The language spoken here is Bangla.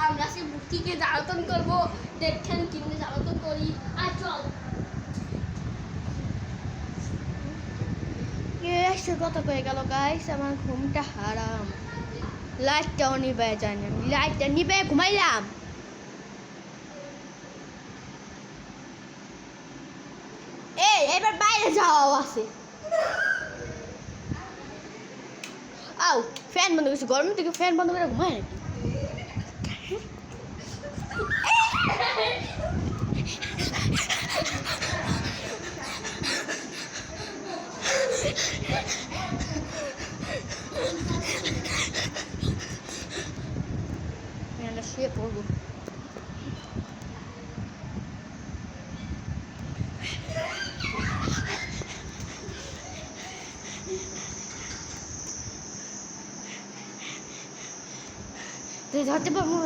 আমরা সে মূর্তিকে জ্বালাতন করবো, দেখছেন কিনে জ্বালাতন করি। আর চল কত হয়ে গেল গাইস, আমার ঘুমটা হারাম। লাইটটাও নিবে জানি, আমি লাইটটা নিবে ঘুমাইলাম। এই এবার বাইরে যাওয়াও আছে। আও ফ্যান বন্ধ করছি, গরম থেকে ফ্যান বন্ধ করে ঘুমায় নাকি? শুয়ে পড়বো। ধরতে পারবো।